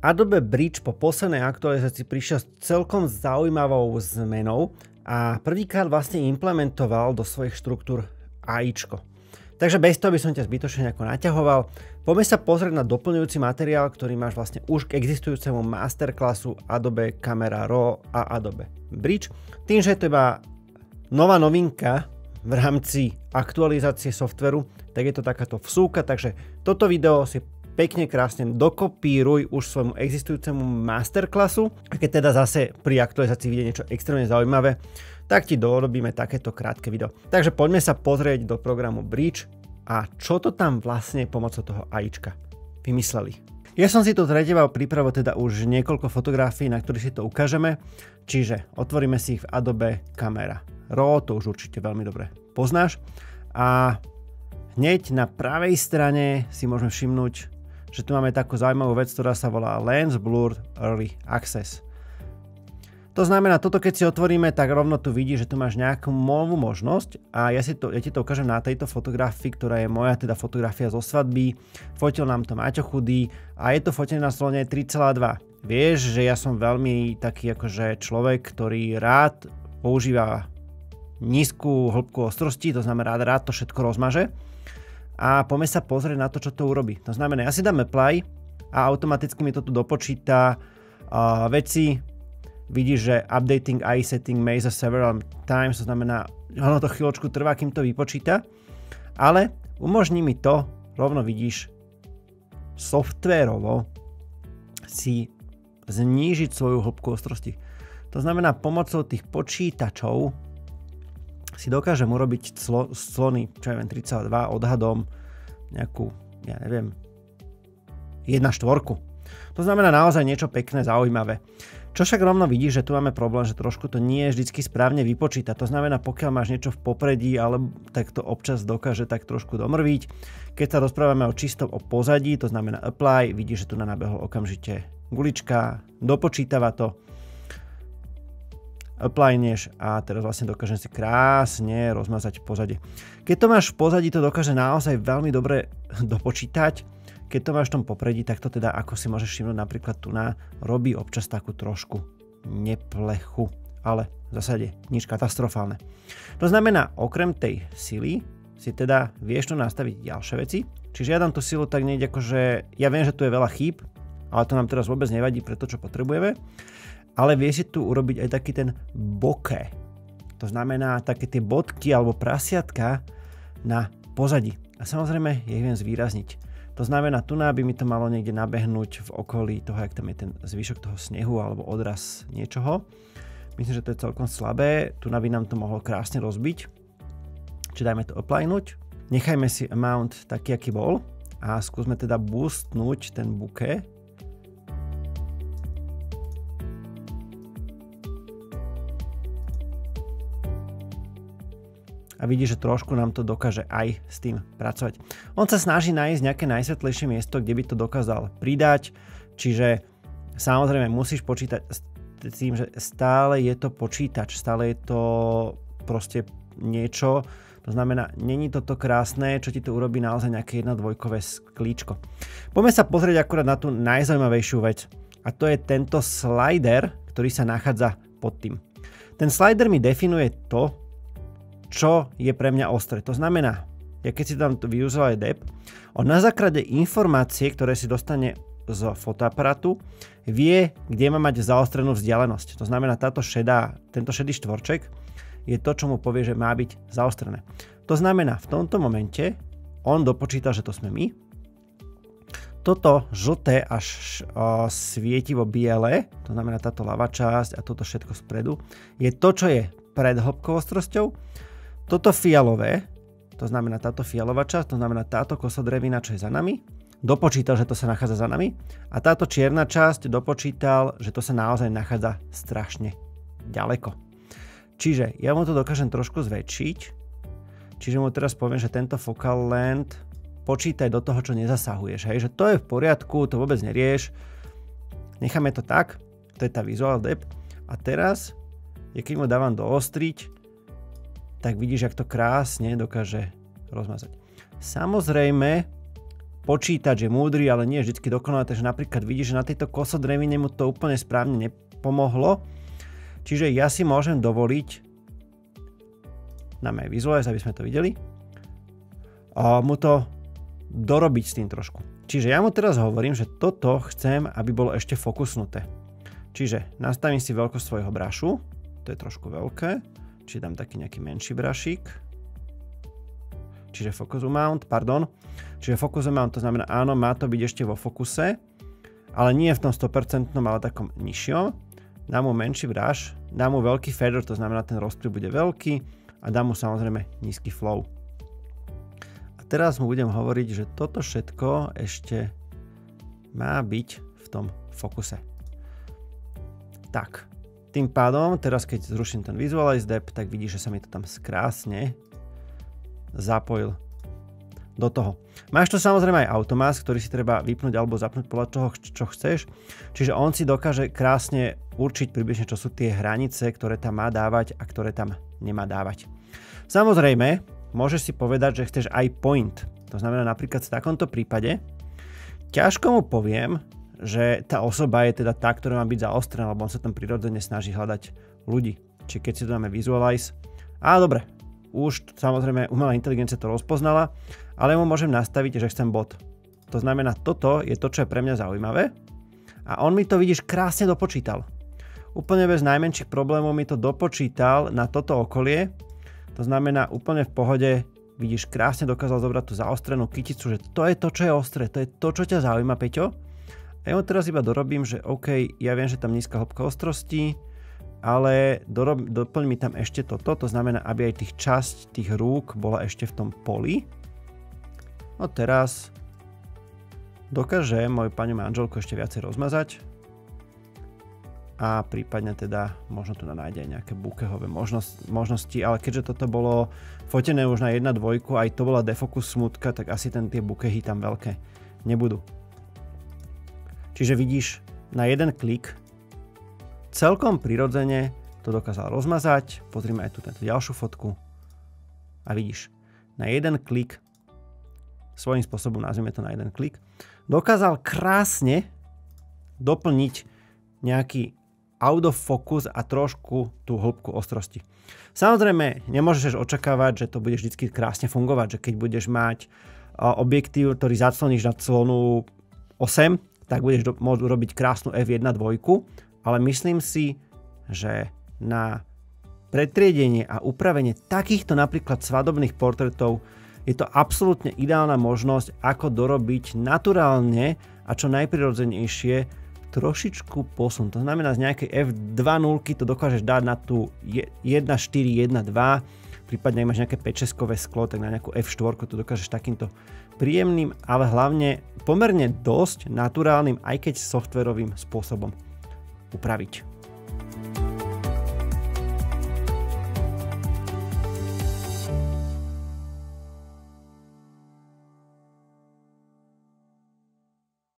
Adobe Bridge po poslednej aktualizácii prišiel s celkom zaujímavou zmenou a prvýkrát vlastne implementoval do svojich štruktúr AIčko. Takže bez toho by som ťa zbytočne nejako naťahoval. Poďme sa pozrieť na doplňujúci materiál, ktorý máš vlastne už k existujúcemu masterclassu Adobe Camera Raw a Adobe Bridge. Tým, že je to iba nová novinka v rámci aktualizácie softveru, tak je to takáto vsúka, takže toto video si pekne krásne dokopíruj už svojmu existujúcemu masterclassu a keď teda zase pri aktualizácii vidie niečo extrémne zaujímavé, tak ti dorobíme takéto krátke video. Takže poďme sa pozrieť do programu Bridge a čo to tam vlastne pomocou toho AIčka vymysleli. Ja som si tu pre teba pripravil teda už niekoľko fotografií, na ktorých si to ukážeme, čiže otvoríme si ich v Adobe Camera Raw, to už určite veľmi dobre poznáš a hneď na pravej strane si môžeme všimnúť, že tu máme takú zaujímavú vec, ktorá sa volá Lens Blur Early Access. To znamená, toto keď si otvoríme, tak rovno tu vidíš, že tu máš nejakú novú možnosť a ja ti to ukážem na tejto fotografii, ktorá je moja teda fotografia zo svadby. Fotil nám to Maťo Chudý a je to fotené na slone 3,2. Vieš, že ja som veľmi taký akože človek, ktorý rád používa nízku hĺbku ostrosti, to znamená rád to všetko rozmaže. A poďme sa pozrieť na to, čo to urobí. To znamená, ja si dám apply a automaticky mi to tu dopočíta veci. Vidíš, že updating AI setting may za several times, to znamená, ono to chvíľočku trvá, kým to vypočíta, ale umožní mi to, rovno vidíš, softvérovo si znížiť svoju hĺbku ostrosti. To znamená, pomocou tých počítačov si dokážem urobiť slony, čo ja viem, 3,2 odhadom nejakú, ja neviem, 1/4. To znamená naozaj niečo pekné, zaujímavé. Čo však rovno vidíš, že tu máme problém, že trošku to nie je vždycky správne vypočítať. To znamená, pokiaľ máš niečo v popredí, ale tak to občas dokáže tak trošku domrviť. Keď sa rozprávame o čistom o pozadí, to znamená apply, vidíš, že tu nabehol okamžite gulička, dopočítava to. Applynieš a teraz vlastne dokážem si krásne rozmazať pozadie. Keď to máš v pozadí, to dokáže naozaj veľmi dobre dopočítať. Keď to máš v tom popredí, tak to teda, ako si môžeš všimnúť napríklad tu robí občas takú trošku neplechu, ale v zásade nič katastrofálne. To znamená, okrem tej sily si teda vieš tu nastaviť ďalšie veci. Čiže ja dám tú silu tak niekde akože, ja viem, že tu je veľa chýb, ale to nám teraz vôbec nevadí pre to, čo potrebujeme. Ale vie si tu urobiť aj taký ten bokeh. To znamená také tie bodky alebo prasiatka na pozadí. A samozrejme, ja ich viem zvýrazniť. To znamená, tu by mi to malo niekde nabehnúť v okolí toho, jak tam je ten zvyšok toho snehu alebo odraz niečoho. Myslím, že to je celkom slabé. Tu by nám to mohlo krásne rozbiť. Čiže dajme to applynuť. Nechajme si amount taký, aký bol. A skúsme teda boostnúť ten bokeh. A vidíš, že trošku nám to dokáže aj s tým pracovať. On sa snaží nájsť nejaké najsvetlejšie miesto, kde by to dokázal pridať, čiže samozrejme musíš počítať s tým, že stále je to počítač, stále je to proste niečo, to znamená, není toto krásne, čo ti to urobí naozaj nejaké 1/2 sklíčko. Poďme sa pozrieť akurát na tú najzaujímavejšiu vec a to je tento slider, ktorý sa nachádza pod tým. Ten slider mi definuje to, čo je pre mňa ostré. To znamená, ja keď si tam využil aj depth, on na základe informácie, ktoré si dostane z fotoaparátu, vie, kde má mať zaostrenú vzdialenosť. To znamená, tento šedý štvorček je to, čo mu povie, že má byť zaostrené. To znamená, v tomto momente on dopočíta, že to sme my. Toto žlté až svietivo biele, to znamená táto ľavá časť a toto všetko spredu, je to, čo je pred hĺbkou ostrosťou. Toto fialové, to znamená táto fialová časť, to znamená táto kosodrevina, čo je za nami, dopočítal, že to sa nachádza za nami a táto čierna časť dopočítal, že to sa naozaj nachádza strašne ďaleko. Čiže ja mu to dokážem trošku zväčšiť, čiže mu teraz poviem, že tento focal length počítaj do toho, čo nezasahuješ, hej, že to je v poriadku, to vôbec nerieš, necháme to tak, to je tá visual depth a teraz, keď mu dávam doostriť, tak vidíš, jak to krásne dokáže rozmazať. Samozrejme, počítač je múdry, ale nie je vždy dokonalé, takže napríklad vidíš, že na tejto kosodrevine mu to úplne správne nepomohlo. Čiže ja si môžem dovoliť, dáme aj Visualize, aby sme to videli, a mu to dorobiť s tým trošku. Čiže ja mu teraz hovorím, že toto chcem, aby bolo ešte fokusnuté. Čiže nastavím si veľkosť svojho brašu, to je trošku veľké, čiže dám taký nejaký menší brašík. Čiže focus amount, Čiže focus amount, to znamená, áno, má to byť ešte vo fokuse, ale nie v tom 100%, ale takom nižšom. Dám mu menší brush, dám mu veľký feather, to znamená, ten rozplyv bude veľký a dám mu samozrejme nízky flow. A teraz mu budem hovoriť, že toto všetko ešte má byť v tom fokuse. Tak, tým pádom, teraz keď zruším ten Visualize Depth, tak vidíš, že sa mi to tam krásne zapojil do toho. Máš tu samozrejme aj automask, ktorý si treba vypnúť alebo zapnúť podľa toho, čo chceš. Čiže on si dokáže krásne určiť približne, čo sú tie hranice, ktoré tam má dávať a ktoré tam nemá dávať. Samozrejme, môžeš si povedať, že chceš aj point. To znamená napríklad v takomto prípade ťažko mu poviem, že tá osoba je teda tá, ktorá má byť zaostrená, lebo on sa tam prirodzene snaží hľadať ľudí. Čiže keď si to dáme Visualize, dobre, už samozrejme umelá inteligencia to rozpoznala, ale mu môžem nastaviť, že chcem bod. To znamená, toto je to, čo je pre mňa zaujímavé a on mi to, vidíš, krásne dopočítal. Úplne bez najmenších problémov mi to dopočítal na toto okolie. To znamená, úplne v pohode, vidíš, krásne dokázal zobrať tú zaostrenú kyticu, že to je to, čo je ostré, to je to, čo ťa zaujíma, Peťo. A ja mu teraz iba dorobím, že OK, ja viem, že tam nízka hĺbka ostrosti, ale doplň mi tam ešte toto, to znamená, aby aj časť tých rúk bola ešte v tom poli. No teraz dokáže moju pani manželku ešte viacej rozmazať a prípadne teda možno tu nájde aj nejaké bokehové možnosti, ale keďže toto bolo fotené už na 1.2, aj to bola defocus smutka, tak asi tie bokehy tam veľké nebudú. Čiže vidíš, na jeden klik celkom prirodzene to dokázal rozmazať. Pozrime aj tu tento ďalšiu fotku. A vidíš, na jeden klik, svojím spôsobom nazvime to na jeden klik, dokázal krásne doplniť nejaký out of focus a trošku tú hĺbku ostrosti. Samozrejme, nemôžeš očakávať, že to bude vždy krásne fungovať, že keď budeš mať objektív, ktorý zacloníš na clonu 8, tak budeš môcť urobiť krásnu f1.2, ale myslím si, že na pretriedenie a upravenie takýchto napríklad svadobných portrétov je to absolútne ideálna možnosť, ako dorobiť naturálne a čo najprirodzenejšie trošičku posun. To znamená, z nejakej f2.0 to dokážeš dať na tú 1.4, 1.2, prípadne ak máš nejaké 5-6-kové sklo, tak na nejakú f4 to dokážeš takýmto príjemným, ale hlavne pomerne dosť naturálnym, aj keď softverovým spôsobom upraviť.